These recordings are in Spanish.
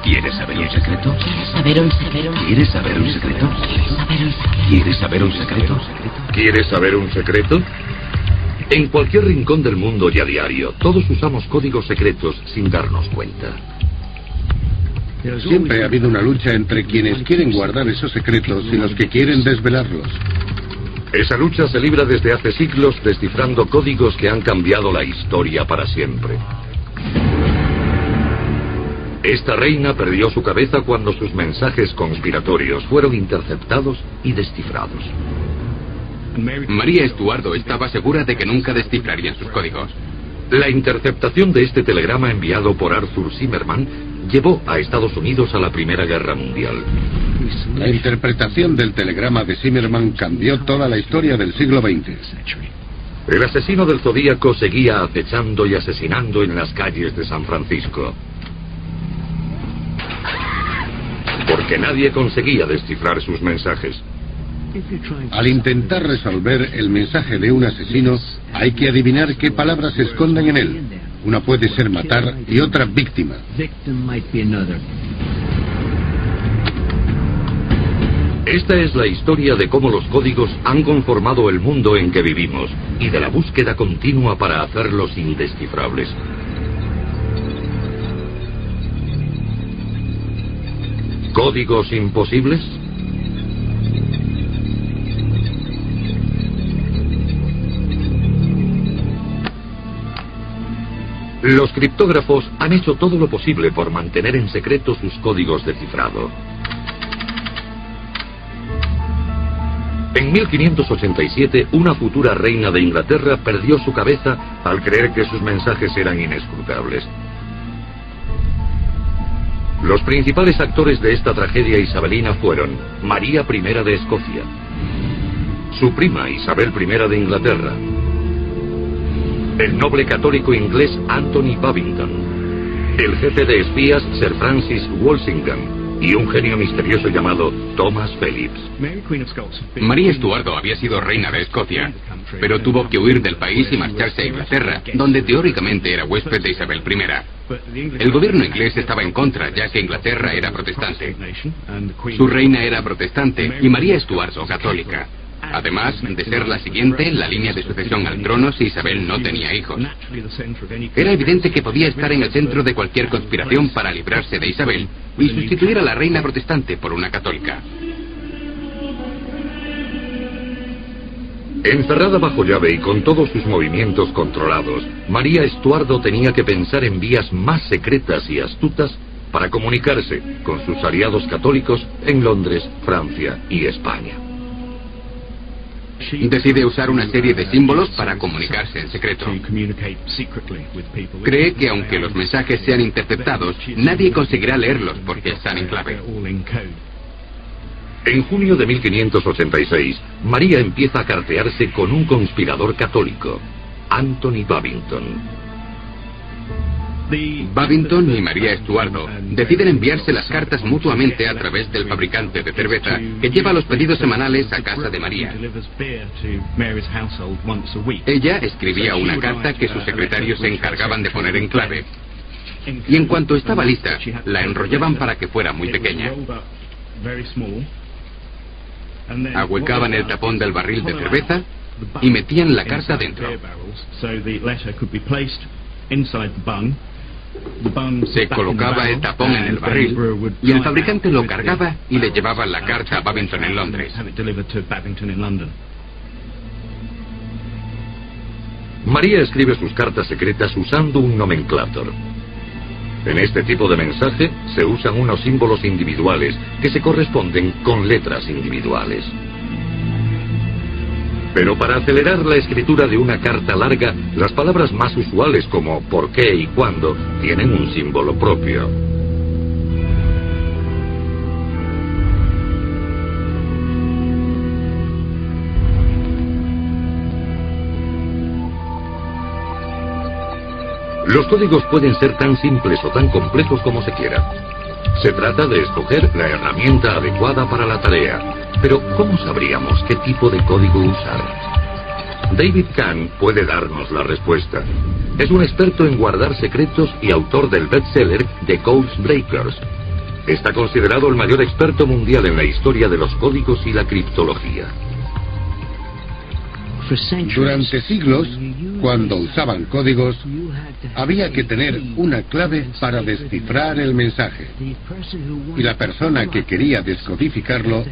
¿Quieres saber un secreto? ¿Quieres saber un secreto? ¿Quieres saber un secreto? ¿Quieres saber un secreto? En cualquier rincón del mundo y a diario, todos usamos códigos secretos sin darnos cuenta. Siempre ha habido una lucha entre quienes quieren guardar esos secretos y los que quieren desvelarlos. Esa lucha se libra desde hace siglos descifrando códigos que han cambiado la historia para siempre. Esta reina perdió su cabeza cuando sus mensajes conspiratorios fueron interceptados y descifrados. María Estuardo estaba segura de que nunca descifrarían sus códigos. La interceptación de este telegrama enviado por Arthur Zimmerman llevó a Estados Unidos a la Primera Guerra Mundial. La interpretación del telegrama de Zimmerman cambió toda la historia del siglo XX. El asesino del Zodíaco seguía acechando y asesinando en las calles de San Francisco. Porque nadie conseguía descifrar sus mensajes. Al intentar resolver el mensaje de un asesino, hay que adivinar qué palabras se esconden en él. Una puede ser matar y otra víctima. Esta es la historia de cómo los códigos han conformado el mundo en que vivimos y de la búsqueda continua para hacerlos indescifrables. ¿Códigos imposibles? Los criptógrafos han hecho todo lo posible por mantener en secreto sus códigos de cifrado. En 1587, una futura reina de Inglaterra perdió su cabeza al creer que sus mensajes eran inescrutables. Los principales actores de esta tragedia isabelina fueron María I de Escocia, su prima Isabel I de Inglaterra, el noble católico inglés Anthony Babington, el jefe de espías Sir Francis Walsingham y un genio misterioso llamado Thomas Phillips. María Estuardo había sido reina de Escocia, pero tuvo que huir del país y marcharse a Inglaterra, donde teóricamente era huésped de Isabel I. El gobierno inglés estaba en contra, ya que Inglaterra era protestante. Su reina era protestante y María Estuardo católica. Además de ser la siguiente en la línea de sucesión al trono si Isabel no tenía hijos. Era evidente que podía estar en el centro de cualquier conspiración para librarse de Isabel y sustituir a la reina protestante por una católica. Encerrada bajo llave y con todos sus movimientos controlados, María Estuardo tenía que pensar en vías más secretas y astutas para comunicarse con sus aliados católicos en Londres, Francia y España. Decide usar una serie de símbolos para comunicarse en secreto. Cree que aunque los mensajes sean interceptados, nadie conseguirá leerlos porque están en clave. En junio de 1586, María empieza a cartearse con un conspirador católico, Anthony Babington. Babington y María Estuardo deciden enviarse las cartas mutuamente a través del fabricante de cerveza que lleva los pedidos semanales a casa de María. Ella escribía una carta que sus secretarios se encargaban de poner en clave. Y en cuanto estaba lista, la enrollaban para que fuera muy pequeña. Ahuecaban el tapón del barril de cerveza y metían la carta dentro. Se colocaba el tapón en el barril y el fabricante lo cargaba y le llevaba la carta a Babington en Londres. María escribe sus cartas secretas usando un nomenclator. En este tipo de mensaje se usan unos símbolos individuales que se corresponden con letras individuales. Pero para acelerar la escritura de una carta larga, las palabras más usuales como por qué y cuándo tienen un símbolo propio. Los códigos pueden ser tan simples o tan complejos como se quiera. Se trata de escoger la herramienta adecuada para la tarea. Pero, ¿cómo sabríamos qué tipo de código usar? David Kahn puede darnos la respuesta. Es un experto en guardar secretos y autor del bestseller The Code Breakers, Está considerado el mayor experto mundial en la historia de los códigos y la criptología. Durante siglos, cuando usaban códigos, había que tener una clave para descifrar el mensaje. Y la persona que quería descodificarlo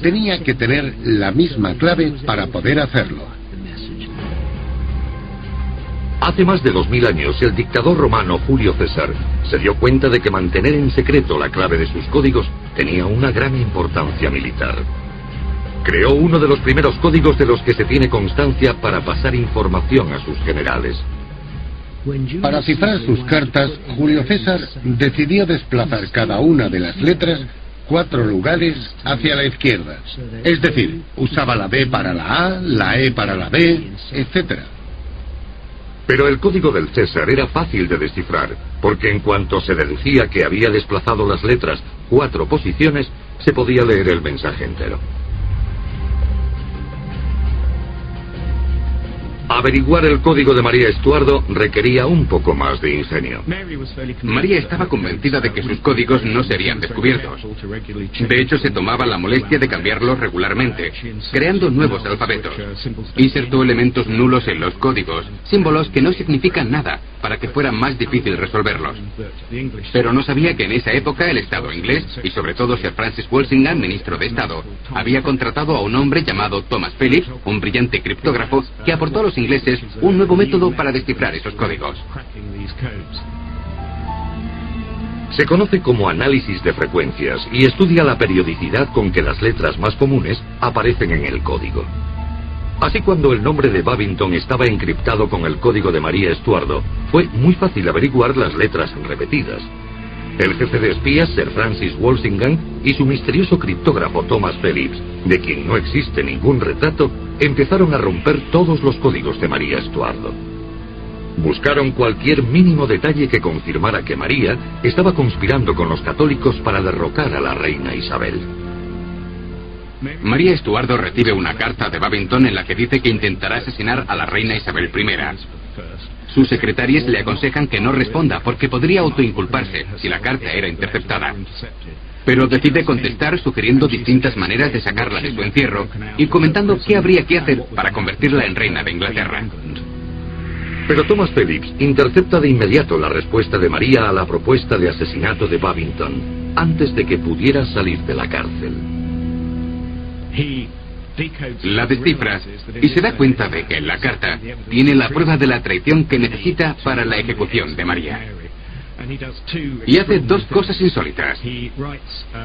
tenía que tener la misma clave para poder hacerlo. Hace más de 2000 años, el dictador romano Julio César se dio cuenta de que mantener en secreto la clave de sus códigos tenía una gran importancia militar. Creó uno de los primeros códigos de los que se tiene constancia para pasar información a sus generales. Para cifrar sus cartas, Julio César decidió desplazar cada una de las letras 4 lugares hacia la izquierda. Es decir, usaba la B para la A, la E para la B, etc. Pero el código del César era fácil de descifrar, porque en cuanto se deducía que había desplazado las letras 4 posiciones, se podía leer el mensaje entero. Averiguar el código de María Estuardo requería un poco más de ingenio. María estaba convencida de que sus códigos no serían descubiertos. De hecho, se tomaba la molestia de cambiarlos regularmente, creando nuevos alfabetos. Insertó elementos nulos en los códigos, símbolos que no significan nada, para que fuera más difícil resolverlos. Pero no sabía que en esa época el Estado inglés, y sobre todo Sir Francis Walsingham, ministro de Estado, había contratado a un hombre llamado Thomas Phillips, un brillante criptógrafo, que aportó a los ingleses un nuevo método para descifrar esos códigos. Se conoce como análisis de frecuencias y estudia la periodicidad con que las letras más comunes aparecen en el código. Así, cuando el nombre de Babington estaba encriptado con el código de María Estuardo, fue muy fácil averiguar las letras repetidas. El jefe de espías, Sir Francis Walsingham, y su misterioso criptógrafo Thomas Phillips, de quien no existe ningún retrato, empezaron a romper todos los códigos de María Estuardo. Buscaron cualquier mínimo detalle que confirmara que María estaba conspirando con los católicos para derrocar a la reina Isabel. María Estuardo recibe una carta de Babington en la que dice que intentará asesinar a la reina Isabel I. Sus secretarias le aconsejan que no responda porque podría autoinculparse si la carta era interceptada. Pero decide contestar sugiriendo distintas maneras de sacarla de su encierro y comentando qué habría que hacer para convertirla en reina de Inglaterra. Pero Thomas Phillips intercepta de inmediato la respuesta de María a la propuesta de asesinato de Babington, antes de que pudiera salir de la cárcel. La descifra y se da cuenta de que en la carta tiene la prueba de la traición que necesita para la ejecución de María. Y hace 2 cosas insólitas.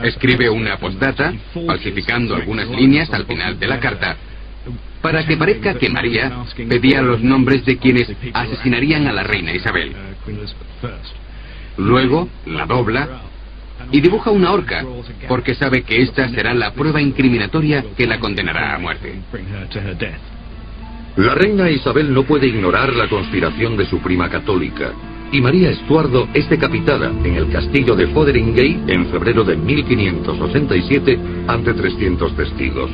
Escribe una postdata, falsificando algunas líneas al final de la carta, para que parezca que María pedía los nombres de quienes asesinarían a la reina Isabel. Luego la dobla y dibuja una horca, porque sabe que esta será la prueba incriminatoria que la condenará a muerte. La reina Isabel no puede ignorar la conspiración de su prima católica, y María Estuardo es decapitada en el castillo de Fotheringay en febrero de 1587 ante 300 testigos.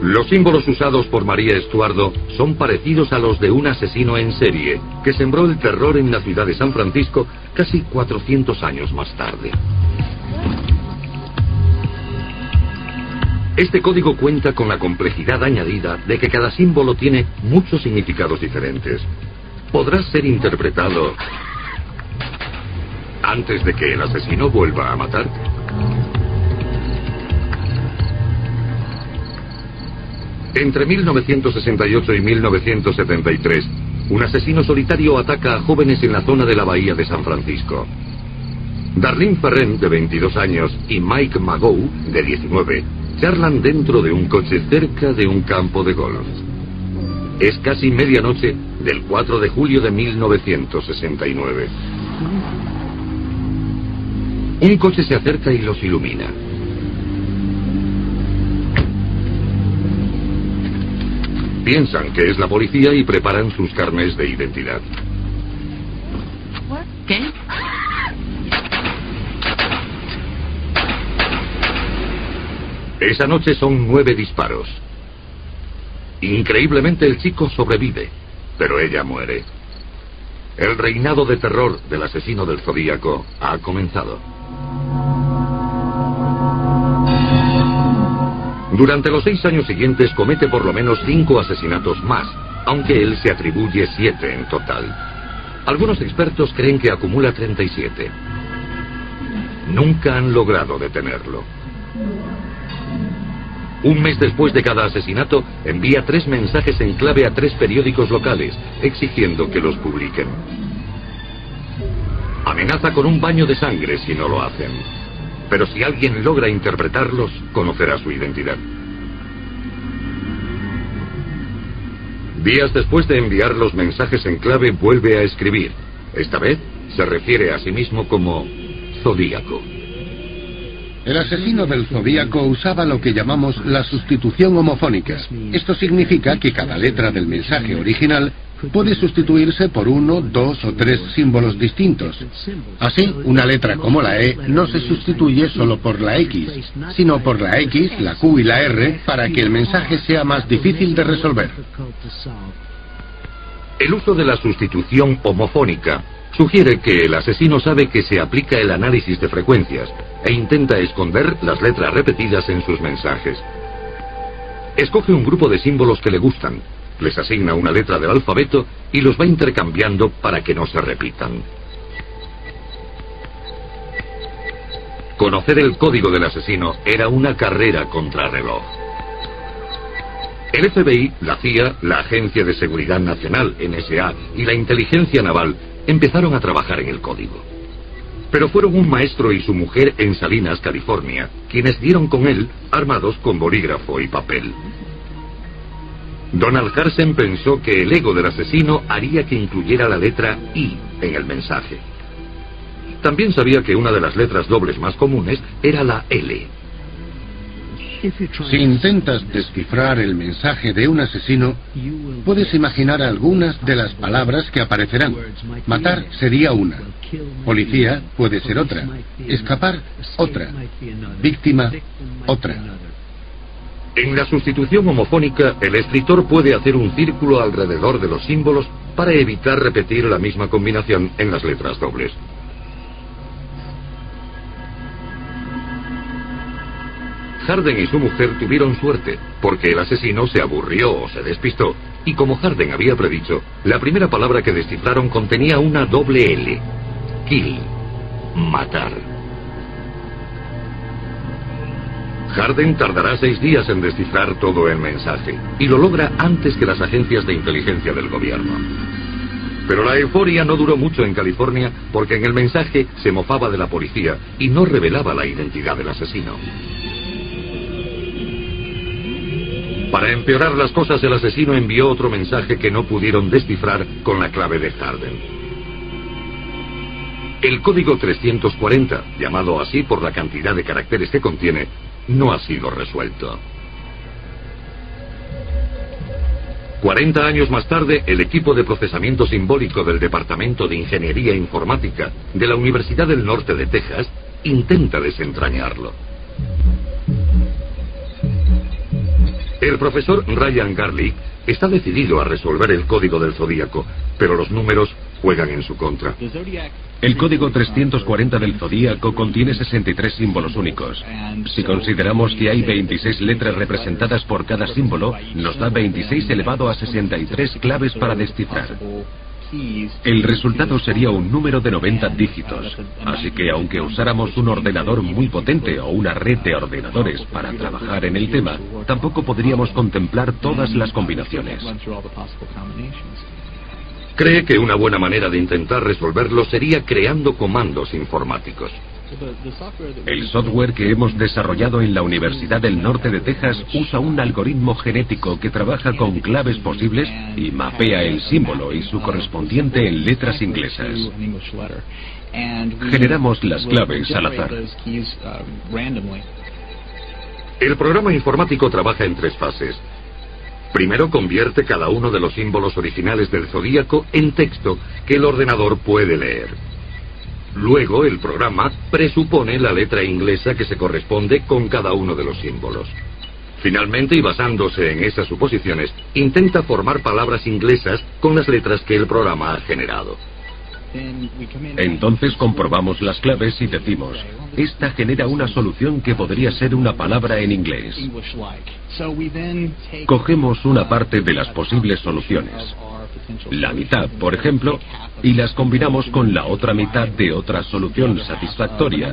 Los símbolos usados por María Estuardo son parecidos a los de un asesino en serie que sembró el terror en la ciudad de San Francisco casi 400 años más tarde. Este código cuenta con la complejidad añadida de que cada símbolo tiene muchos significados diferentes. Podrá ser interpretado antes de que el asesino vuelva a matar. Entre 1968 y 1973, un asesino solitario ataca a jóvenes en la zona de la bahía de San Francisco. Darlene Ferren, de 22 años, y Mike Magoe, de 19, charlan dentro de un coche cerca de un campo de golf. Es casi medianoche del 4 de julio de 1969. Un coche se acerca y los ilumina. Piensan que es la policía y preparan sus carnés de identidad. ¿Qué? Esa noche son 9 disparos. Increíblemente el chico sobrevive, pero ella muere. El reinado de terror del asesino del Zodíaco ha comenzado. Durante los 6 años siguientes comete por lo menos 5 asesinatos más, aunque él se atribuye 7 en total. Algunos expertos creen que acumula 37. Nunca han logrado detenerlo. Un mes después de cada asesinato, envía 3 mensajes en clave a 3 periódicos locales, exigiendo que los publiquen. Amenaza con un baño de sangre si no lo hacen. Pero si alguien logra interpretarlos, conocerá su identidad. Días después de enviar los mensajes en clave, vuelve a escribir. Esta vez se refiere a sí mismo como Zodíaco. El asesino del Zodíaco usaba lo que llamamos la sustitución homofónica. Esto significa que cada letra del mensaje original puede sustituirse por 1, 2 o 3 símbolos distintos. Así, una letra como la E no se sustituye solo por la X, sino por la X, la Q y la R para que el mensaje sea más difícil de resolver. El uso de la sustitución homofónica sugiere que el asesino sabe que se aplica el análisis de frecuencias e intenta esconder las letras repetidas en sus mensajes. Escoge un grupo de símbolos que le gustan, les asigna una letra del alfabeto y los va intercambiando para que no se repitan. Conocer el código del asesino era una carrera contrarreloj. El FBI, la CIA, la Agencia de Seguridad Nacional, NSA, y la Inteligencia Naval empezaron a trabajar en el código. Pero fueron un maestro y su mujer en Salinas, California, quienes dieron con él armados con bolígrafo y papel. Donald Harsen pensó que el ego del asesino haría que incluyera la letra I en el mensaje. También sabía que una de las letras dobles más comunes era la L. Si intentas descifrar el mensaje de un asesino, puedes imaginar algunas de las palabras que aparecerán. Matar sería una. Policía puede ser otra. Escapar, otra. Víctima, otra. En la sustitución homofónica, el escritor puede hacer un círculo alrededor de los símbolos para evitar repetir la misma combinación en las letras dobles. Harden y su mujer tuvieron suerte, porque el asesino se aburrió o se despistó, y como Harden había predicho, la primera palabra que descifraron contenía una doble L. Kill. Matar. Harden tardará 6 días en descifrar todo el mensaje, y lo logra antes que las agencias de inteligencia del gobierno. Pero la euforia no duró mucho en California, porque en el mensaje se mofaba de la policía y no revelaba la identidad del asesino. Para empeorar las cosas, el asesino envió otro mensaje que no pudieron descifrar con la clave de Harden. El código 340, llamado así por la cantidad de caracteres que contiene, no ha sido resuelto. 40 años más tarde, el equipo de procesamiento simbólico del Departamento de Ingeniería Informática de la Universidad del Norte de Texas intenta desentrañarlo. El profesor Ryan Garlick está decidido a resolver el código del Zodíaco, pero los números juegan en su contra. El código 340 del Zodíaco contiene 63 símbolos únicos. Si consideramos que hay 26 letras representadas por cada símbolo, nos da 26 elevado a 63 claves para descifrar. El resultado sería un número de 90 dígitos, así que aunque usáramos un ordenador muy potente o una red de ordenadores para trabajar en el tema, tampoco podríamos contemplar todas las combinaciones. Cree que una buena manera de intentar resolverlo sería creando comandos informáticos. El software que hemos desarrollado en la Universidad del Norte de Texas usa un algoritmo genético que trabaja con claves posibles y mapea el símbolo y su correspondiente en letras inglesas. Generamos las claves al azar. El programa informático trabaja en 3 fases. Primero convierte cada uno de los símbolos originales del Zodíaco en texto que el ordenador puede leer. Luego el programa presupone la letra inglesa que se corresponde con cada uno de los símbolos. Finalmente, y basándose en esas suposiciones, intenta formar palabras inglesas con las letras que el programa ha generado. Entonces comprobamos las claves y decimos, esta genera una solución que podría ser una palabra en inglés. Cogemos una parte de las posibles soluciones, la mitad, por ejemplo, y las combinamos con la otra mitad de otra solución satisfactoria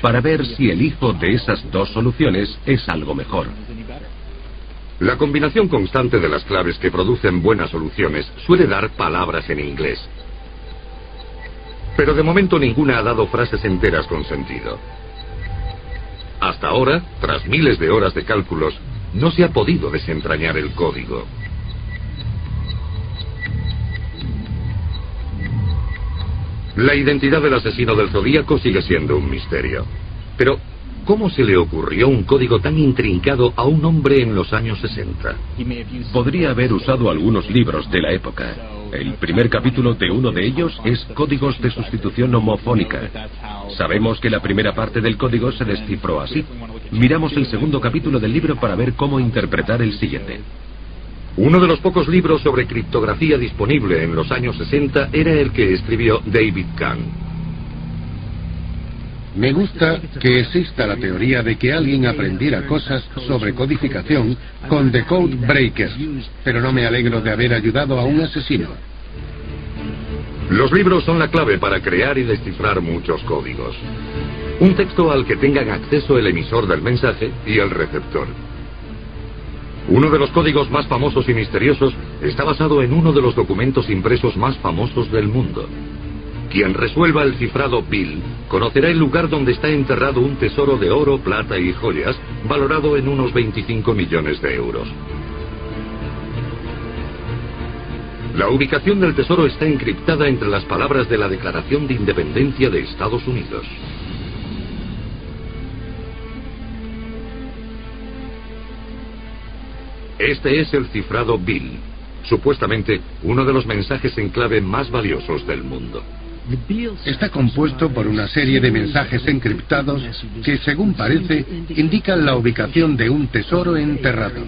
para ver si el hijo de esas dos soluciones es algo mejor. La combinación constante de las claves que producen buenas soluciones suele dar palabras en inglés. Pero de momento ninguna ha dado frases enteras con sentido. Hasta ahora, tras miles de horas de cálculos, no se ha podido desentrañar el código. La identidad del asesino del Zodíaco sigue siendo un misterio. Pero, ¿cómo se le ocurrió un código tan intrincado a un hombre en los años 60? Podría haber usado algunos libros de la época. El primer capítulo de uno de ellos es Códigos de sustitución homofónica. Sabemos que la primera parte del código se descifró así. Miramos el segundo capítulo del libro para ver cómo interpretar el siguiente. Uno de los pocos libros sobre criptografía disponible en los años 60 era el que escribió David Kahn. Me gusta que exista la teoría de que alguien aprendiera cosas sobre codificación con The Code Breaker, pero no me alegro de haber ayudado a un asesino. Los libros son la clave para crear y descifrar muchos códigos. Un texto al que tengan acceso el emisor del mensaje y el receptor. Uno de los códigos más famosos y misteriosos está basado en uno de los documentos impresos más famosos del mundo. Quien resuelva el cifrado Bill conocerá el lugar donde está enterrado un tesoro de oro, plata y joyas, valorado en unos 25 millones de euros. La ubicación del tesoro está encriptada entre las palabras de la Declaración de Independencia de Estados Unidos. Este es el cifrado Bill, supuestamente uno de los mensajes en clave más valiosos del mundo. Está compuesto por una serie de mensajes encriptados que, según parece, indican la ubicación de un tesoro enterrado.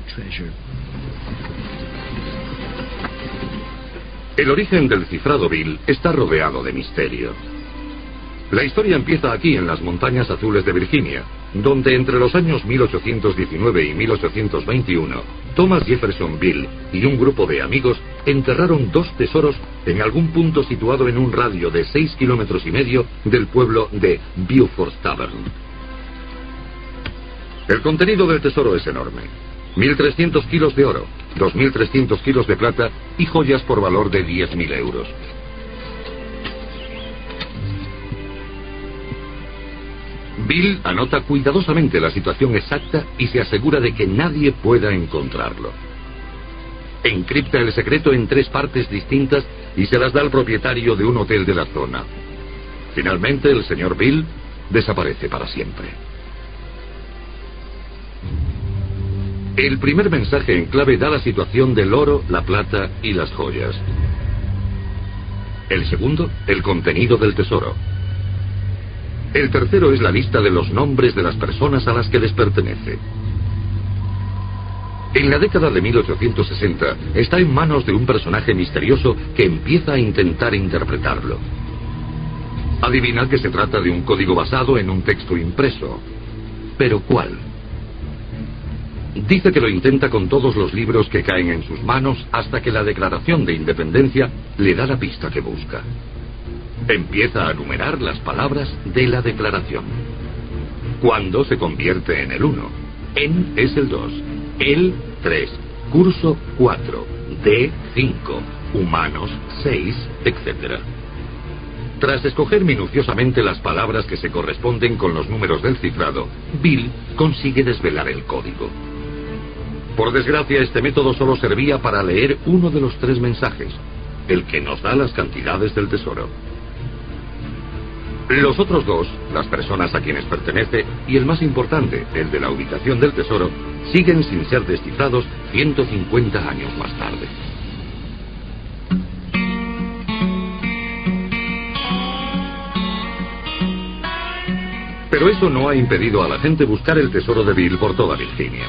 El origen del cifrado Bill está rodeado de misterio. La historia empieza aquí, en las montañas azules de Virginia, donde entre los años 1819 y 1821, Thomas Jefferson Bill y un grupo de amigos enterraron dos tesoros en algún punto situado en un radio de 6,5 kilómetros del pueblo de Beaufort Tavern. El contenido del tesoro es enorme: 1.300 kilos de oro, 2.300 kilos de plata y joyas por valor de 10.000 euros. Bill anota cuidadosamente la situación exacta y se asegura de que nadie pueda encontrarlo. Encripta el secreto en 3 partes distintas y se las da al propietario de un hotel de la zona. Finalmente, el señor Bill desaparece para siempre. El primer mensaje en clave da la situación del oro, la plata y las joyas. El segundo, el contenido del tesoro. El tercero es la lista de los nombres de las personas a las que les pertenece. En la década de 1860 está en manos de un personaje misterioso que empieza a intentar interpretarlo. Adivina que se trata de un código basado en un texto impreso. ¿Pero cuál? Dice que lo intenta con todos los libros que caen en sus manos hasta que la Declaración de Independencia le da la pista que busca. Empieza a numerar las palabras de la declaración. Cuando se convierte en el 1, en es el 2, el 3, curso 4, de 5, humanos 6, etc. Tras escoger minuciosamente las palabras que se corresponden con los números del cifrado, Bill consigue desvelar el código. Por desgracia, este método solo servía para leer uno de los 3 mensajes, el que nos da las cantidades del tesoro. Los otros 2, las personas a quienes pertenece, y el más importante, el de la ubicación del tesoro, siguen sin ser descifrados 150 años más tarde. Pero eso no ha impedido a la gente buscar el tesoro de Bill por toda Virginia.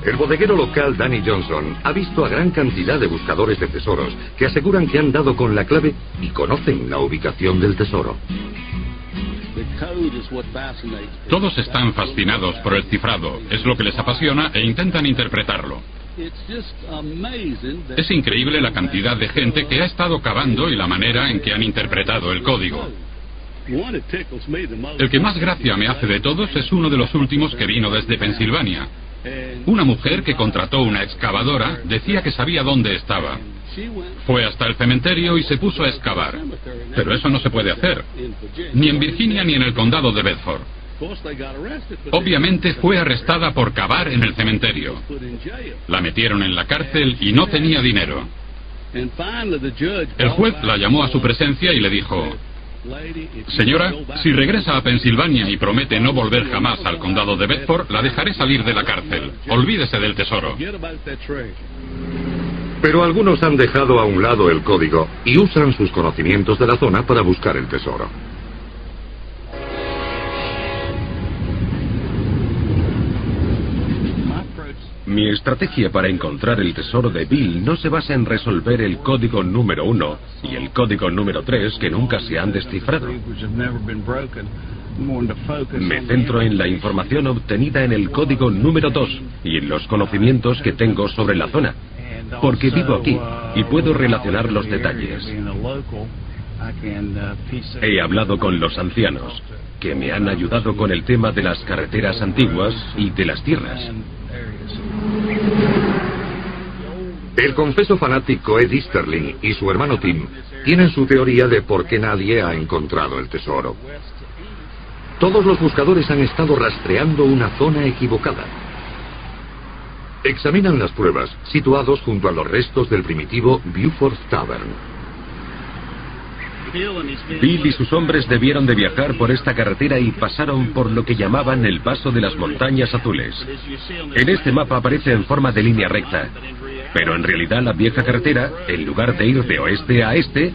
El bodeguero local Danny Johnson ha visto a gran cantidad de buscadores de tesoros que aseguran que han dado con la clave y conocen la ubicación del tesoro. Todos están fascinados por el cifrado, es lo que les apasiona e intentan interpretarlo. Es increíble la cantidad de gente que ha estado cavando y la manera en que han interpretado el código. El que más gracia me hace de todos es uno de los últimos que vino desde Pensilvania. Una mujer que contrató una excavadora decía que sabía dónde estaba. Fue hasta el cementerio y se puso a excavar. Pero eso no se puede hacer, ni en Virginia ni en el condado de Bedford. Obviamente fue arrestada por cavar en el cementerio. La metieron en la cárcel y no tenía dinero. El juez la llamó a su presencia y le dijo: señora, si regresa a Pensilvania y promete no volver jamás al condado de Bedford, la dejaré salir de la cárcel. Olvídese del tesoro. Pero algunos han dejado a un lado el código y usan sus conocimientos de la zona para buscar el tesoro. Mi estrategia para encontrar el tesoro de Bill no se basa en resolver el código número 1 y el código número 3 que nunca se han descifrado. Me centro en la información obtenida en el código número 2 y en los conocimientos que tengo sobre la zona, porque vivo aquí y puedo relacionar los detalles. He hablado con los ancianos, que me han ayudado con el tema de las carreteras antiguas y de las tierras. El confeso fanático Ed Easterling y su hermano Tim tienen su teoría de por qué nadie ha encontrado el tesoro. Todos los buscadores han estado rastreando una zona equivocada. Examinan las pruebas, situados junto a los restos del primitivo Beaufort Tavern. Bill y sus hombres debieron de viajar por esta carretera y pasaron por lo que llamaban el Paso de las Montañas Azules. En este mapa aparece en forma de línea recta, pero en realidad la vieja carretera, en lugar de ir de oeste a este,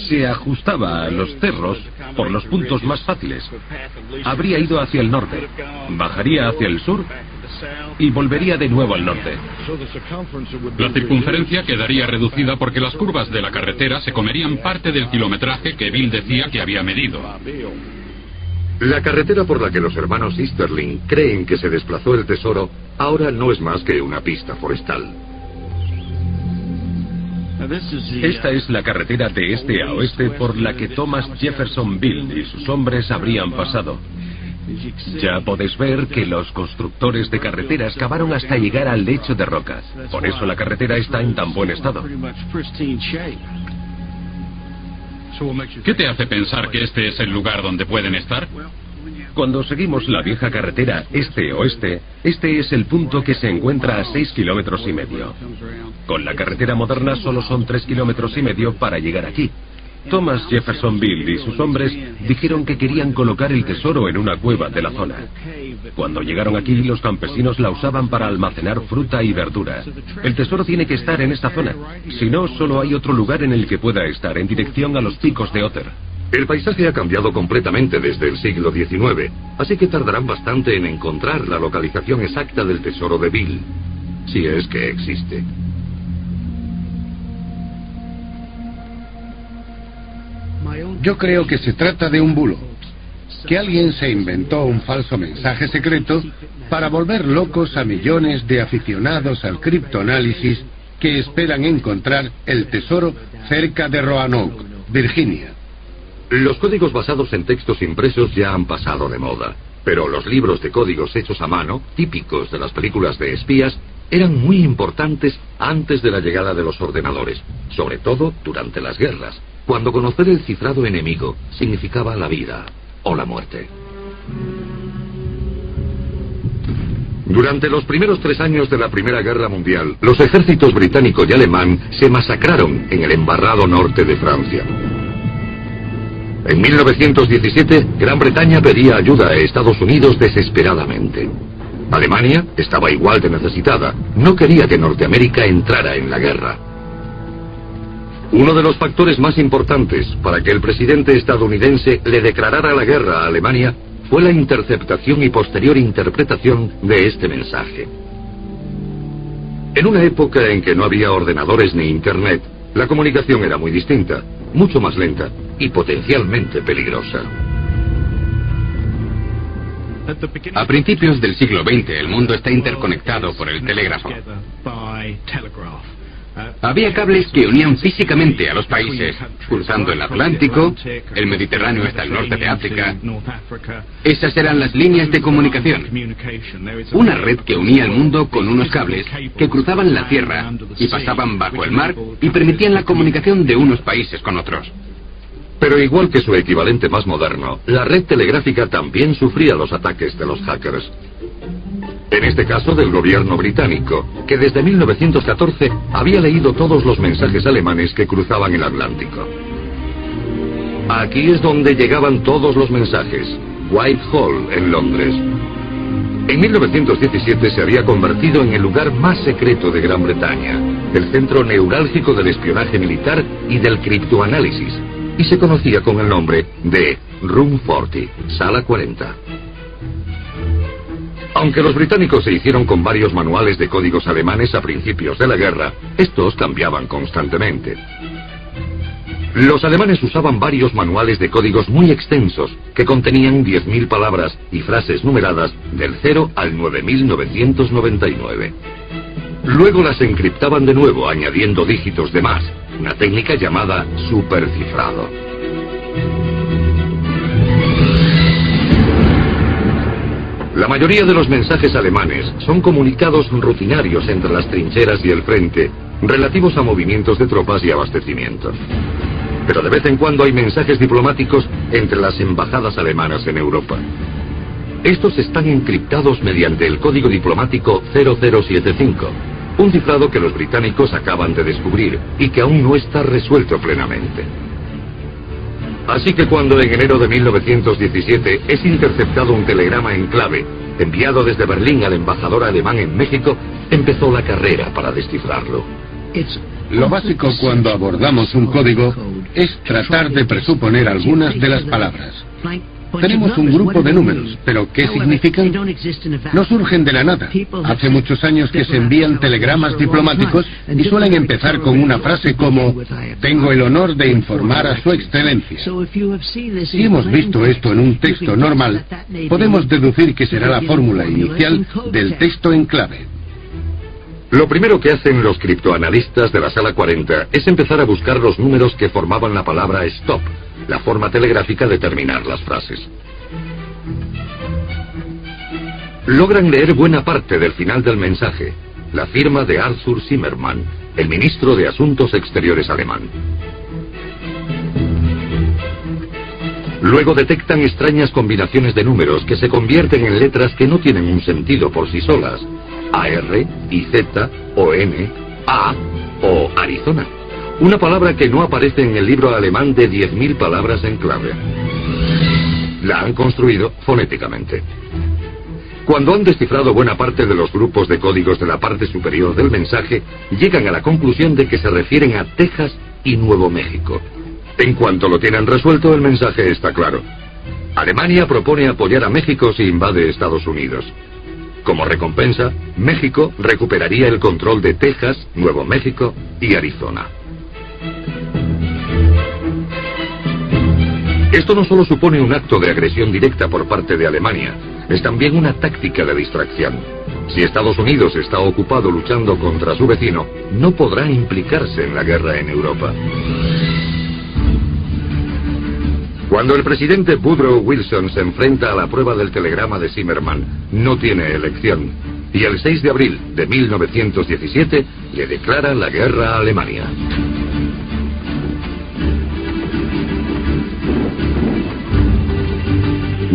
se ajustaba a los cerros por los puntos más fáciles. Habría ido hacia el norte, bajaría hacia el sur y volvería de nuevo al norte. La circunferencia quedaría reducida porque las curvas de la carretera se comerían parte del kilometraje que Bill decía que había medido. La carretera por la que los hermanos Easterling creen que se desplazó el tesoro ahora no es más que una pista forestal. Esta es la carretera de este a oeste por la que Thomas Jefferson Bill y sus hombres habrían pasado. Ya podéis ver que los constructores de carreteras cavaron hasta llegar al lecho de roca. Por eso la carretera está en tan buen estado. ¿Qué te hace pensar que este es el lugar donde pueden estar? Cuando seguimos la vieja carretera este-oeste, este es el punto que se encuentra a 6,5 kilómetros. Con la carretera moderna solo son 3,5 kilómetros para llegar aquí. Thomas Jefferson Bill y sus hombres dijeron que querían colocar el tesoro en una cueva de la zona. Cuando llegaron aquí, los campesinos la usaban para almacenar fruta y verdura. El tesoro tiene que estar en esta zona. Si no, solo hay otro lugar en el que pueda estar, en dirección a los picos de Otter. El paisaje ha cambiado completamente desde el siglo XIX, así que tardarán bastante en encontrar la localización exacta del tesoro de Bill, si es que existe. Yo creo que se trata de un bulo, que alguien se inventó un falso mensaje secreto para volver locos a millones de aficionados al criptoanálisis que esperan encontrar el tesoro cerca de Roanoke, Virginia. Los códigos basados en textos impresos ya han pasado de moda, pero los libros de códigos hechos a mano, típicos de las películas de espías, eran muy importantes antes de la llegada de los ordenadores, sobre todo durante las guerras, cuando conocer el cifrado enemigo significaba la vida o la muerte. Durante los primeros 3 años de la Primera Guerra Mundial, los ejércitos británico y alemán se masacraron en el embarrado norte de Francia. En 1917, Gran Bretaña pedía ayuda a Estados Unidos desesperadamente. Alemania estaba igual de necesitada, no quería que Norteamérica entrara en la guerra. Uno de los factores más importantes para que el presidente estadounidense le declarara la guerra a Alemania fue la interceptación y posterior interpretación de este mensaje. En una época en que no había ordenadores ni internet, la comunicación era muy distinta, mucho más lenta y potencialmente peligrosa. A principios del siglo XX, el mundo está interconectado por el telégrafo. Había cables que unían físicamente a los países, cruzando el Atlántico, el Mediterráneo hasta el norte de África. Esas eran las líneas de comunicación. Una red que unía el mundo con unos cables que cruzaban la tierra y pasaban bajo el mar y permitían la comunicación de unos países con otros. Pero igual que su equivalente más moderno, la red telegráfica también sufría los ataques de los hackers. En este caso del gobierno británico, que desde 1914 había leído todos los mensajes alemanes que cruzaban el Atlántico. Aquí es donde llegaban todos los mensajes, Whitehall, en Londres. En 1917 se había convertido en el lugar más secreto de Gran Bretaña, el centro neurálgico del espionaje militar y del criptoanálisis, y se conocía con el nombre de Room 40, Sala 40. Aunque los británicos se hicieron con varios manuales de códigos alemanes a principios de la guerra, estos cambiaban constantemente. Los alemanes usaban varios manuales de códigos muy extensos, que contenían 10.000 palabras y frases numeradas del 0 al 9.999. Luego las encriptaban de nuevo, añadiendo dígitos de más, una técnica llamada supercifrado. La mayoría de los mensajes alemanes son comunicados rutinarios entre las trincheras y el frente, relativos a movimientos de tropas y abastecimiento. Pero de vez en cuando hay mensajes diplomáticos entre las embajadas alemanas en Europa. Estos están encriptados mediante el código diplomático 0075, un cifrado que los británicos acaban de descubrir y que aún no está resuelto plenamente. Así que cuando en enero de 1917 es interceptado un telegrama en clave, enviado desde Berlín al embajador alemán en México, empezó la carrera para descifrarlo. Lo básico cuando abordamos un código es tratar de presuponer algunas de las palabras. Tenemos un grupo de números, pero ¿qué significan? No surgen de la nada. Hace muchos años que se envían telegramas diplomáticos y suelen empezar con una frase como «Tengo el honor de informar a su excelencia». Si hemos visto esto en un texto normal, podemos deducir que será la fórmula inicial del texto en clave. Lo primero que hacen los criptoanalistas de la Sala 40 es empezar a buscar los números que formaban la palabra stop, la forma telegráfica de terminar las frases. Logran leer buena parte del final del mensaje, la firma de Arthur Zimmermann, el ministro de Asuntos Exteriores alemán. Luego detectan extrañas combinaciones de números que se convierten en letras que no tienen un sentido por sí solas. AR, IZ, ON, A o Arizona. Una palabra que no aparece en el libro alemán de 10.000 palabras en clave. La han construido fonéticamente. Cuando han descifrado buena parte de los grupos de códigos de la parte superior del mensaje, llegan a la conclusión de que se refieren a Texas y Nuevo México. En cuanto lo tienen resuelto, el mensaje está claro. Alemania propone apoyar a México si invade Estados Unidos. Como recompensa, México recuperaría el control de Texas, Nuevo México y Arizona. Esto no solo supone un acto de agresión directa por parte de Alemania, es también una táctica de distracción. Si Estados Unidos está ocupado luchando contra su vecino, no podrá implicarse en la guerra en Europa. Cuando el presidente Woodrow Wilson se enfrenta a la prueba del telegrama de Zimmermann, no tiene elección, y el 6 de abril de 1917 le declara la guerra a Alemania.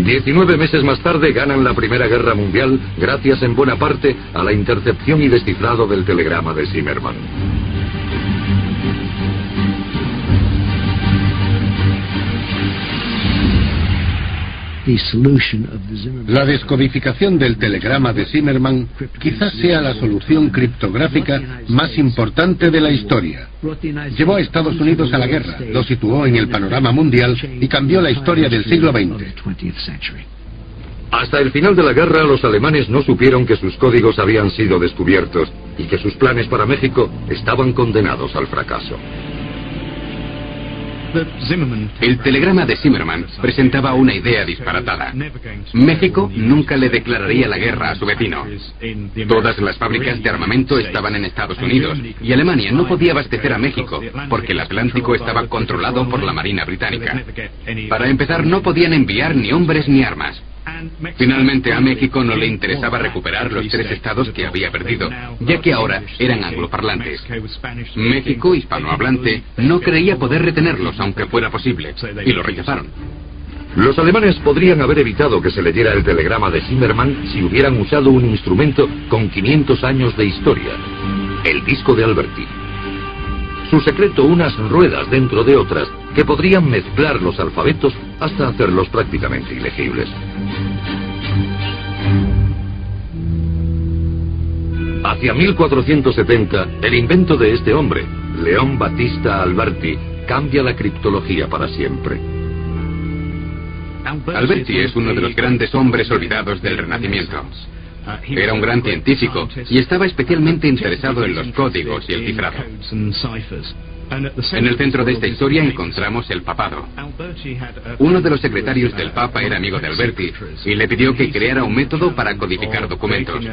...19 meses más tarde ganan la Primera Guerra Mundial gracias en buena parte a la intercepción y descifrado del telegrama de Zimmermann. La descodificación del telegrama de Zimmermann quizás sea la solución criptográfica más importante de la historia. Llevó a Estados Unidos a la guerra, lo situó en el panorama mundial y cambió la historia del siglo XX. Hasta el final de la guerra, los alemanes no supieron que sus códigos habían sido descubiertos y que sus planes para México estaban condenados al fracaso. El telegrama de Zimmerman presentaba una idea disparatada. México nunca le declararía la guerra a su vecino. Todas las fábricas de armamento estaban en Estados Unidos y Alemania no podía abastecer a México porque el Atlántico estaba controlado por la Marina Británica. Para empezar, no podían enviar ni hombres ni armas. Finalmente, a México no le interesaba recuperar los 3 estados que había perdido, ya que ahora eran angloparlantes. México, hispanohablante, no creía poder retenerlos, aunque fuera posible, y lo rechazaron. Los alemanes podrían haber evitado que se leyera el telegrama de Zimmerman si hubieran usado un instrumento con 500 años de historia, el disco de Alberti. Su secreto, unas ruedas dentro de otras que podrían mezclar los alfabetos hasta hacerlos prácticamente ilegibles. Hacia 1470, el invento de este hombre, León Battista Alberti, cambia la criptología para siempre. Alberti es uno de los grandes hombres olvidados del Renacimiento. Era un gran científico y estaba especialmente interesado en los códigos y el cifrado. En el centro de esta historia encontramos el papado. Uno de los secretarios del Papa era amigo de Alberti y le pidió que creara un método para codificar documentos.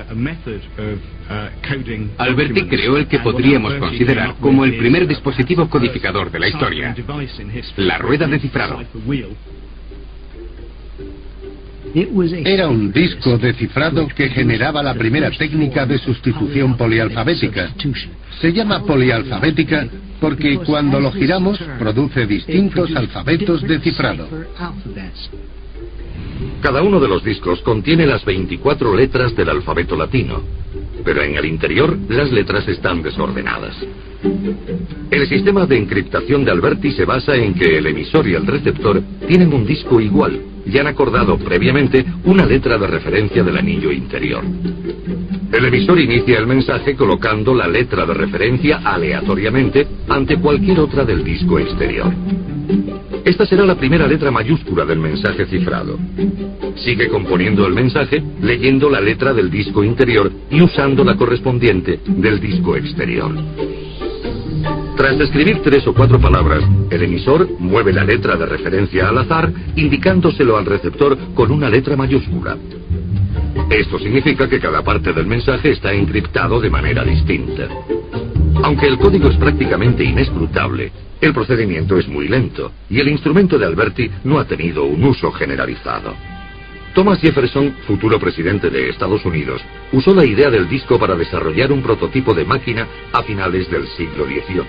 Alberti creó el que podríamos considerar como el primer dispositivo codificador de la historia, la rueda de cifrado. Era un disco de cifrado que generaba la primera técnica de sustitución polialfabética. Se llama polialfabética porque cuando lo giramos produce distintos alfabetos de cifrado. Cada uno de los discos contiene las 24 letras del alfabeto latino, pero en el interior las letras están desordenadas. El sistema de encriptación de Alberti se basa en que el emisor y el receptor tienen un disco igual y han acordado previamente una letra de referencia del anillo interior. El emisor inicia el mensaje colocando la letra de referencia aleatoriamente ante cualquier otra del disco exterior. Esta será la primera letra mayúscula del mensaje cifrado. Sigue componiendo el mensaje leyendo la letra del disco interior y usando la correspondiente del disco exterior. Tras escribir 3 o 4 palabras, el emisor mueve la letra de referencia al azar, indicándoselo al receptor con una letra mayúscula. Esto significa que cada parte del mensaje está encriptado de manera distinta. Aunque el código es prácticamente inescrutable, el procedimiento es muy lento, y el instrumento de Alberti no ha tenido un uso generalizado. Thomas Jefferson, futuro presidente de Estados Unidos, usó la idea del disco para desarrollar un prototipo de máquina a finales del siglo XVIII.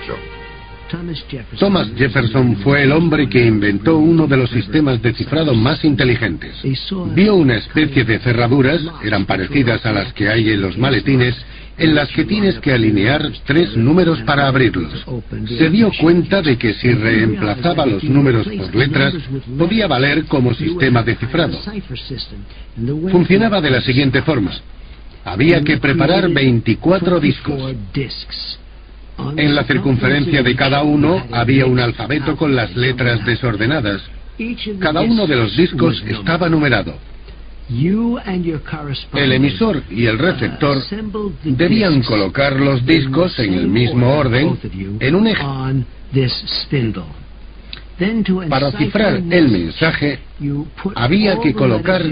Thomas Jefferson fue el hombre que inventó uno de los sistemas de cifrado más inteligentes. Vio una especie de cerraduras, eran parecidas a las que hay en los maletines, en las que tienes que alinear 3 números para abrirlos. Se dio cuenta de que si reemplazaba los números por letras, podía valer como sistema de cifrado. Funcionaba de la siguiente forma. Había que preparar 24 discos. En la circunferencia de cada uno había un alfabeto con las letras desordenadas. Cada uno de los discos estaba numerado. El emisor y el receptor debían colocar los discos en el mismo orden en un eje. Para cifrar el mensaje, había que colocar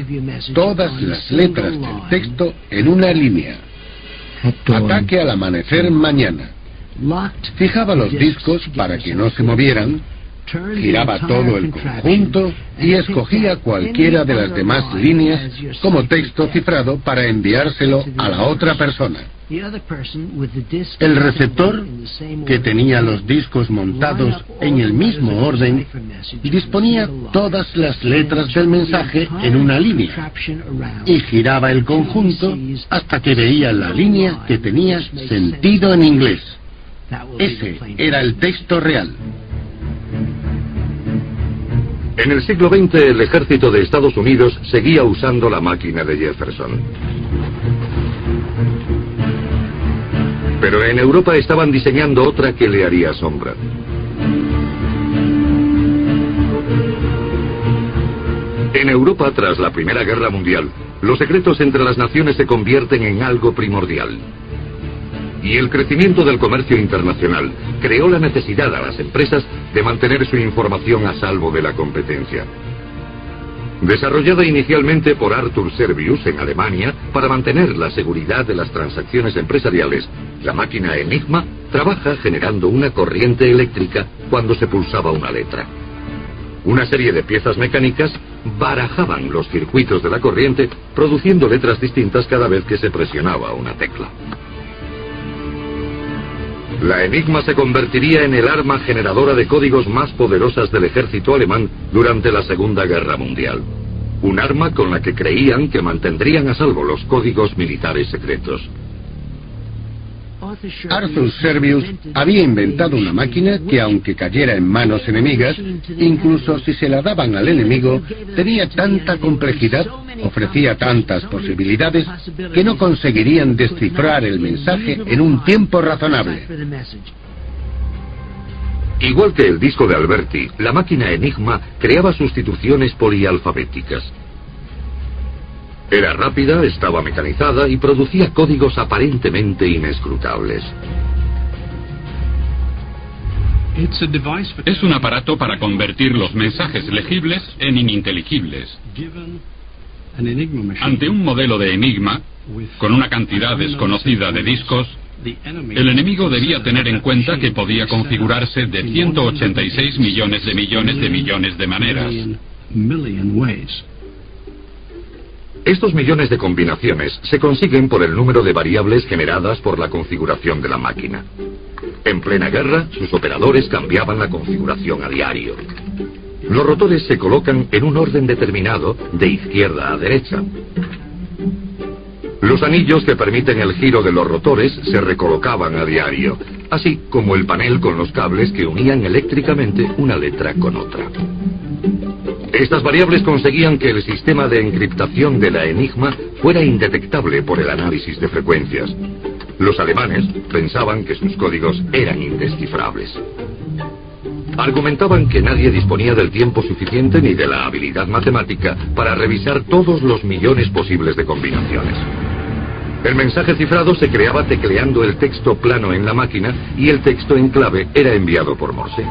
todas las letras del texto en una línea. Ataque al amanecer mañana. Fijaba los discos para que no se movieran, giraba todo el conjunto y escogía cualquiera de las demás líneas como texto cifrado para enviárselo a la otra persona. El receptor, que tenía los discos montados en el mismo orden, disponía todas las letras del mensaje en una línea y giraba el conjunto hasta que veía la línea que tenía sentido en inglés. Ese era el texto real. En el siglo XX, el ejército de Estados Unidos seguía usando la máquina de Jefferson. Pero en Europa estaban diseñando otra que le haría sombra. En Europa, tras la Primera Guerra Mundial, los secretos entre las naciones se convierten en algo primordial. Y el crecimiento del comercio internacional creó la necesidad a las empresas de mantener su información a salvo de la competencia. Desarrollada inicialmente por Arthur Servius en Alemania para mantener la seguridad de las transacciones empresariales, la máquina Enigma trabaja generando una corriente eléctrica cuando se pulsaba una letra. Una serie de piezas mecánicas barajaban los circuitos de la corriente, produciendo letras distintas cada vez que se presionaba una tecla. La Enigma se convertiría en el arma generadora de códigos más poderosas del ejército alemán durante la Segunda Guerra Mundial. Un arma con la que creían que mantendrían a salvo los códigos militares secretos. Arthur Servius había inventado una máquina que, aunque cayera en manos enemigas, incluso si se la daban al enemigo, tenía tanta complejidad, ofrecía tantas posibilidades, que no conseguirían descifrar el mensaje en un tiempo razonable. Igual que el disco de Alberti, la máquina Enigma creaba sustituciones polialfabéticas. Era rápida, estaba mecanizada y producía códigos aparentemente inescrutables. Es un aparato para convertir los mensajes legibles en ininteligibles. Ante un modelo de Enigma, con una cantidad desconocida de discos, el enemigo debía tener en cuenta que podía configurarse de 186 millones de maneras. Estos millones de combinaciones se consiguen por el número de variables generadas por la configuración de la máquina. En plena guerra, sus operadores cambiaban la configuración a diario. Los rotores se colocan en un orden determinado, de izquierda a derecha. Los anillos que permiten el giro de los rotores se recolocaban a diario, así como el panel con los cables que unían eléctricamente una letra con otra. Estas variables conseguían que el sistema de encriptación de la Enigma fuera indetectable por el análisis de frecuencias. Los alemanes pensaban que sus códigos eran indescifrables. Argumentaban que nadie disponía del tiempo suficiente ni de la habilidad matemática para revisar todos los millones posibles de combinaciones. El mensaje cifrado se creaba tecleando el texto plano en la máquina y el texto en clave era enviado por Morse.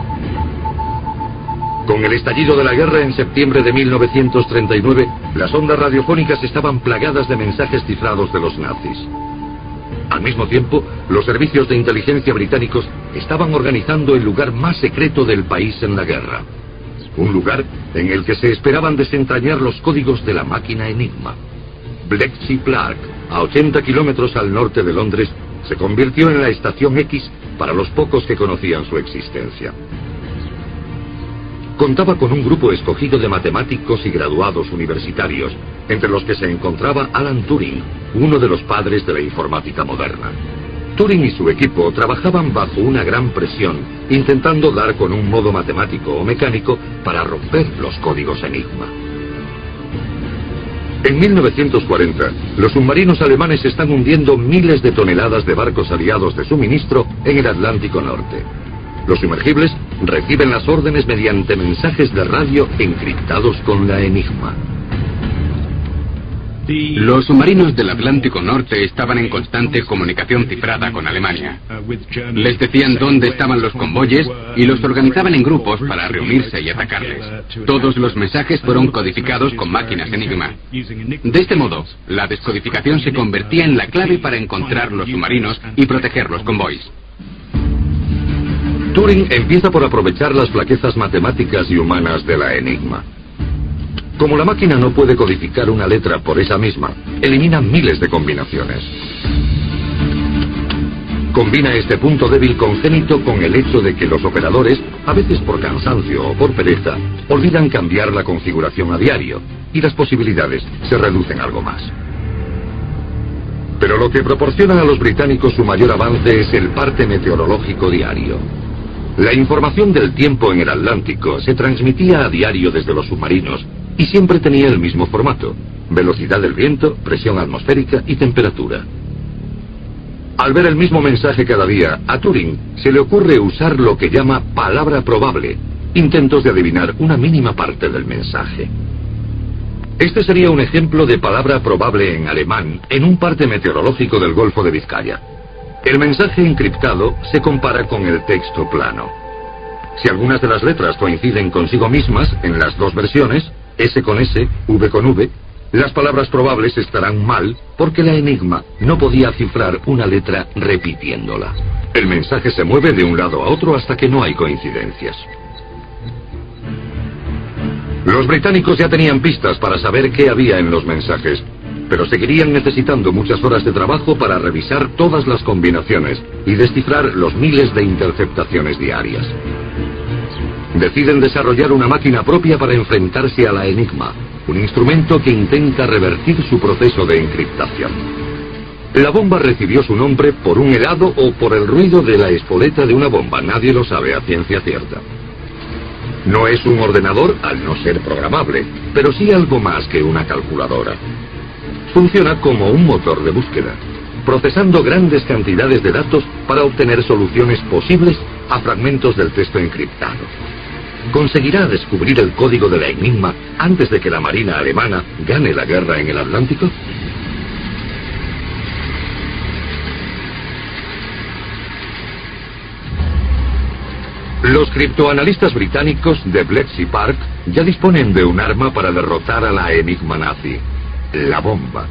Con el estallido de la guerra en septiembre de 1939, las ondas radiofónicas estaban plagadas de mensajes cifrados de los nazis. Al mismo tiempo, los servicios de inteligencia británicos estaban organizando el lugar más secreto del país en la guerra. Un lugar en el que se esperaban desentrañar los códigos de la máquina Enigma. Bletchley Park, a 80 kilómetros al norte de Londres, se convirtió en la estación X para los pocos que conocían su existencia. Contaba con un grupo escogido de matemáticos y graduados universitarios, entre los que se encontraba Alan Turing, uno de los padres de la informática moderna. Turing y su equipo trabajaban bajo una gran presión, intentando dar con un modo matemático o mecánico para romper los códigos Enigma. En 1940, los submarinos alemanes están hundiendo miles de toneladas de barcos aliados de suministro en el Atlántico Norte. Los sumergibles reciben las órdenes mediante mensajes de radio encriptados con la Enigma. Los submarinos del Atlántico Norte estaban en constante comunicación cifrada con Alemania. Les decían dónde estaban los convoyes y los organizaban en grupos para reunirse y atacarles. Todos los mensajes fueron codificados con máquinas Enigma. De este modo, la descodificación se convertía en la clave para encontrar los submarinos y proteger los convoys. Turing empieza por aprovechar las flaquezas matemáticas y humanas de la Enigma. Como la máquina no puede codificar una letra por esa misma, elimina miles de combinaciones. Combina este punto débil congénito con el hecho de que los operadores, a veces por cansancio o por pereza, olvidan cambiar la configuración a diario, y las posibilidades se reducen algo más. Pero lo que proporciona a los británicos su mayor avance es el parte meteorológico diario. La información del tiempo en el Atlántico se transmitía a diario desde los submarinos y siempre tenía el mismo formato: velocidad del viento, presión atmosférica y temperatura. Al ver el mismo mensaje cada día, a Turing se le ocurre usar lo que llama palabra probable, intentos de adivinar una mínima parte del mensaje. Este sería un ejemplo de palabra probable en alemán en un parte meteorológico del Golfo de Vizcaya. El mensaje encriptado se compara con el texto plano. Si algunas de las letras coinciden consigo mismas en las dos versiones, S con S, V con V, las palabras probables estarán mal porque la enigma no podía cifrar una letra repitiéndola. El mensaje se mueve de un lado a otro hasta que no hay coincidencias. Los británicos ya tenían pistas para saber qué había en los mensajes, pero seguirían necesitando muchas horas de trabajo para revisar todas las combinaciones y descifrar los miles de interceptaciones diarias. Deciden desarrollar una máquina propia para enfrentarse a la enigma, un instrumento que intenta revertir su proceso de encriptación. La bomba recibió su nombre por un helado o por el ruido de la espoleta de una bomba, nadie lo sabe a ciencia cierta. No es un ordenador al no ser programable, pero sí algo más que una calculadora. Funciona como un motor de búsqueda, procesando grandes cantidades de datos para obtener soluciones posibles a fragmentos del texto encriptado. ¿Conseguirá descubrir el código de la enigma antes de que la Marina alemana gane la guerra en el Atlántico? Los criptoanalistas británicos de Bletchley Park ya disponen de un arma para derrotar a la enigma nazi, la bomba.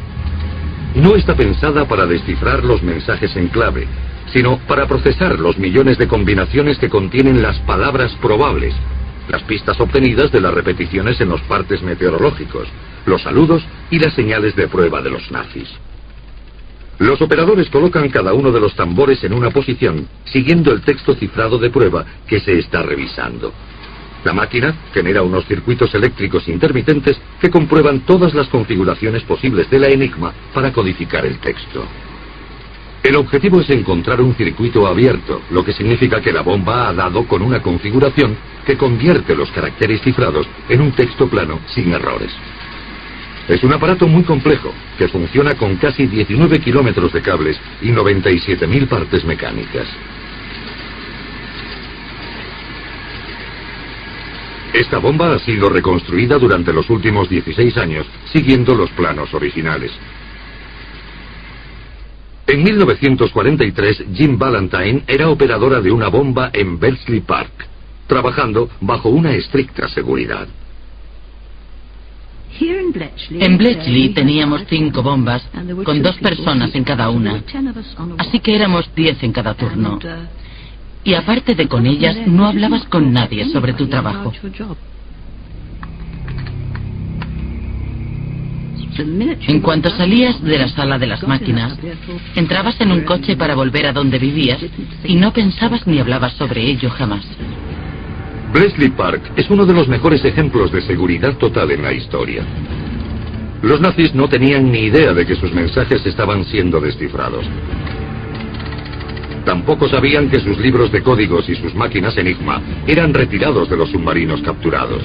No está pensada para descifrar los mensajes en clave, sino para procesar los millones de combinaciones que contienen las palabras probables, las pistas obtenidas de las repeticiones en los partes meteorológicos, los saludos y las señales de prueba de los nazis. Los operadores colocan cada uno de los tambores en una posición, siguiendo el texto cifrado de prueba que se está revisando. La máquina genera unos circuitos eléctricos intermitentes que comprueban todas las configuraciones posibles de la enigma para codificar el texto. El objetivo es encontrar un circuito abierto, lo que significa que la bomba ha dado con una configuración que convierte los caracteres cifrados en un texto plano sin errores. Es un aparato muy complejo, que funciona con casi 19 kilómetros de cables y 97.000 partes mecánicas. Esta bomba ha sido reconstruida durante los últimos 16 años, siguiendo los planos originales. En 1943, Jim Valentine era operadora de una bomba en Bletchley Park, trabajando bajo una estricta seguridad. En Bletchley teníamos 5 bombas, con 2 personas en cada una, así que éramos 10 en cada turno. Y aparte de con ellas, no hablabas con nadie sobre tu trabajo. En cuanto salías de la sala de las máquinas, entrabas en un coche para volver a donde vivías y no pensabas ni hablabas sobre ello jamás. Bletchley Park es uno de los mejores ejemplos de seguridad total en la historia. Los nazis no tenían ni idea de que sus mensajes estaban siendo descifrados. Tampoco sabían que sus libros de códigos y sus máquinas Enigma eran retirados de los submarinos capturados.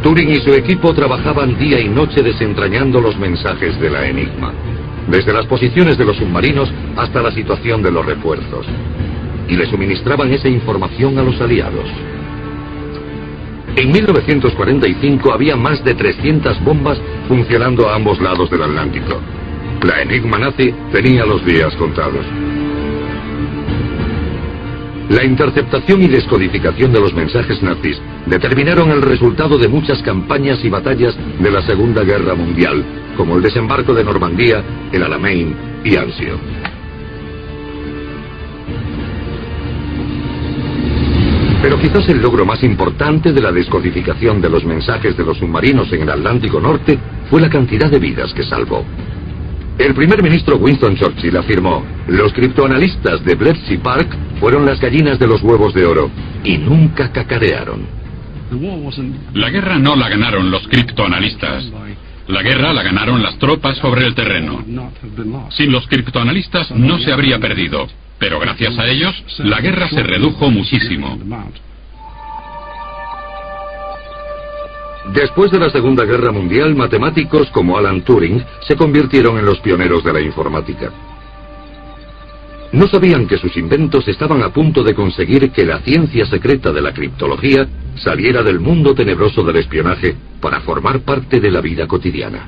Turing y su equipo trabajaban día y noche desentrañando los mensajes de la Enigma, desde las posiciones de los submarinos hasta la situación de los refuerzos, y le suministraban esa información a los aliados. En 1945 había más de 300 bombas funcionando a ambos lados del Atlántico. La enigma nazi tenía los días contados. La interceptación y descodificación de los mensajes nazis determinaron el resultado de muchas campañas y batallas de la Segunda Guerra Mundial, como el desembarco de Normandía, el Alamein y Anzio. Pero quizás el logro más importante de la descodificación de los mensajes de los submarinos en el Atlántico Norte fue la cantidad de vidas que salvó. El primer ministro Winston Churchill afirmó: los criptoanalistas de Bletchley Park fueron las gallinas de los huevos de oro y nunca cacarearon. La guerra no la ganaron los criptoanalistas. La guerra la ganaron las tropas sobre el terreno. Sin los criptoanalistas no se habría perdido, pero gracias a ellos la guerra se redujo muchísimo. Después de la Segunda Guerra Mundial, matemáticos como Alan Turing se convirtieron en los pioneros de la informática. No sabían que sus inventos estaban a punto de conseguir que la ciencia secreta de la criptología saliera del mundo tenebroso del espionaje para formar parte de la vida cotidiana.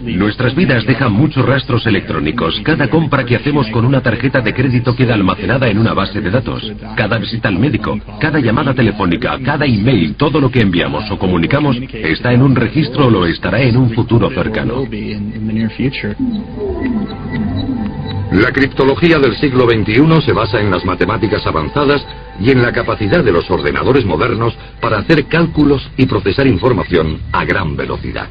Nuestras vidas dejan muchos rastros electrónicos. Cada compra que hacemos con una tarjeta de crédito queda almacenada en una base de datos. Cada visita al médico, cada llamada telefónica, cada email, todo lo que enviamos o comunicamos está en un registro o lo estará en un futuro cercano. La criptología del siglo XXI se basa en las matemáticas avanzadas y en la capacidad de los ordenadores modernos para hacer cálculos y procesar información a gran velocidad.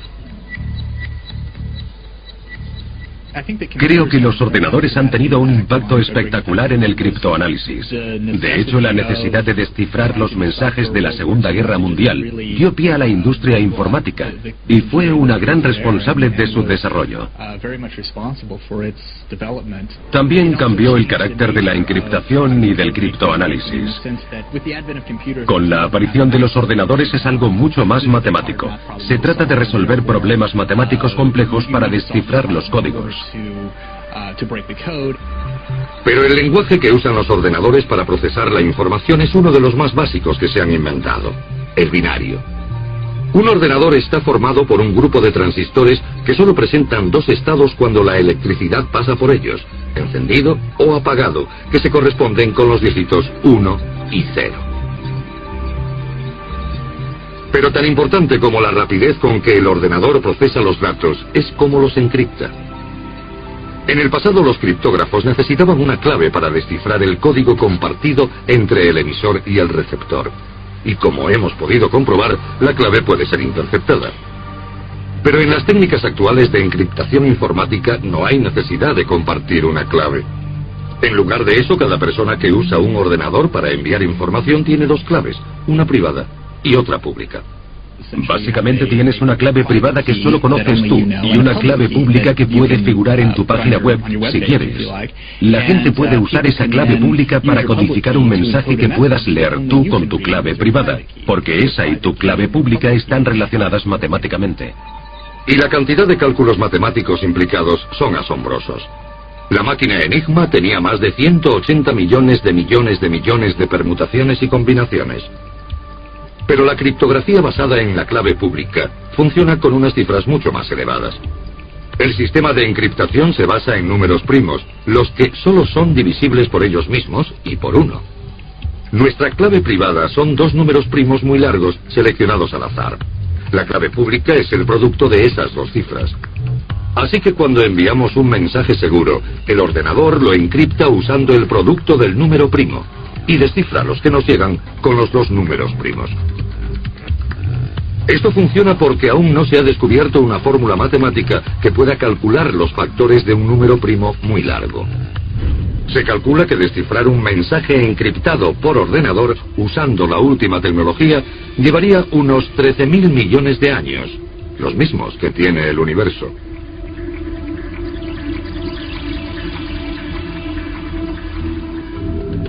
Creo que los ordenadores han tenido un impacto espectacular en el criptoanálisis. De hecho, la necesidad de descifrar los mensajes de la Segunda Guerra Mundial dio pie a la industria informática y fue una gran responsable de su desarrollo. También cambió el carácter de la encriptación y del criptoanálisis. Con la aparición de los ordenadores es algo mucho más matemático. Se trata de resolver problemas matemáticos complejos para descifrar los códigos. Pero el lenguaje que usan los ordenadores para procesar la información es uno de los más básicos que se han inventado, el binario. Un ordenador está formado por un grupo de transistores que solo presentan dos estados cuando la electricidad pasa por ellos, encendido o apagado, que se corresponden con los dígitos 1 y 0. Pero tan importante como la rapidez con que el ordenador procesa los datos es cómo los encripta. En el pasado los criptógrafos necesitaban una clave para descifrar el código compartido entre el emisor y el receptor. Y como hemos podido comprobar, la clave puede ser interceptada. Pero en las técnicas actuales de encriptación informática no hay necesidad de compartir una clave. En lugar de eso, cada persona que usa un ordenador para enviar información tiene dos claves, una privada y otra pública. Básicamente tienes una clave privada que solo conoces tú y una clave pública que puede figurar en tu página web si quieres. La gente puede usar esa clave pública para codificar un mensaje que puedas leer tú con tu clave privada, porque esa y tu clave pública están relacionadas matemáticamente. Y la cantidad de cálculos matemáticos implicados son asombrosos. La máquina Enigma tenía más de 180 millones de permutaciones y combinaciones. Pero la criptografía basada en la clave pública funciona con unas cifras mucho más elevadas. El sistema de encriptación se basa en números primos, los que solo son divisibles por ellos mismos y por 1. Nuestra clave privada son dos números primos muy largos, seleccionados al azar. La clave pública es el producto de esas dos cifras. Así que cuando enviamos un mensaje seguro, el ordenador lo encripta usando el producto del número primo y descifra los que nos llegan con los dos números primos. Esto funciona porque aún no se ha descubierto una fórmula matemática que pueda calcular los factores de un número primo muy largo. Se calcula que descifrar un mensaje encriptado por ordenador usando la última tecnología llevaría unos 13.000 millones de años, los mismos que tiene el universo.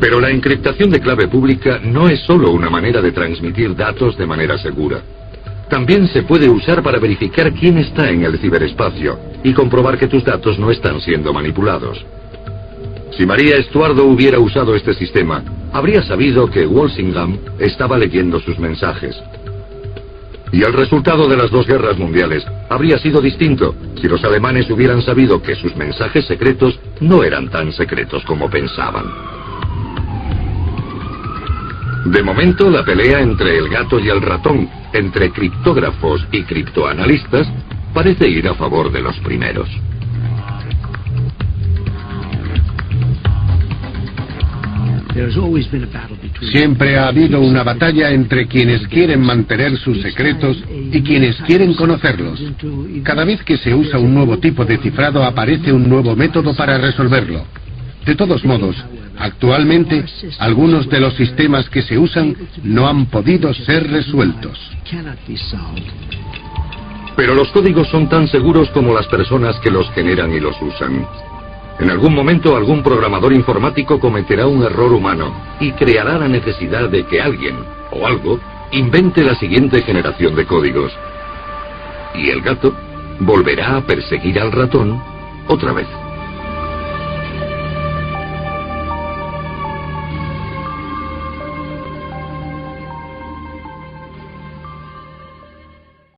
Pero la encriptación de clave pública no es solo una manera de transmitir datos de manera segura. También se puede usar para verificar quién está en el ciberespacio y comprobar que tus datos no están siendo manipulados. Si María Estuardo hubiera usado este sistema, habría sabido que Walsingham estaba leyendo sus mensajes. Y el resultado de las dos guerras mundiales habría sido distinto si los alemanes hubieran sabido que sus mensajes secretos no eran tan secretos como pensaban. De momento, la pelea entre el gato y el ratón, entre criptógrafos y criptoanalistas, parece ir a favor de los primeros. Siempre ha habido una batalla entre quienes quieren mantener sus secretos y quienes quieren conocerlos. Cada vez que se usa un nuevo tipo de cifrado aparece un nuevo método para resolverlo. De todos modos, actualmente, algunos de los sistemas que se usan no han podido ser resueltos. Pero los códigos son tan seguros como las personas que los generan y los usan. En algún momento, algún programador informático cometerá un error humano y creará la necesidad de que alguien, o algo, invente la siguiente generación de códigos. Y el gato volverá a perseguir al ratón otra vez.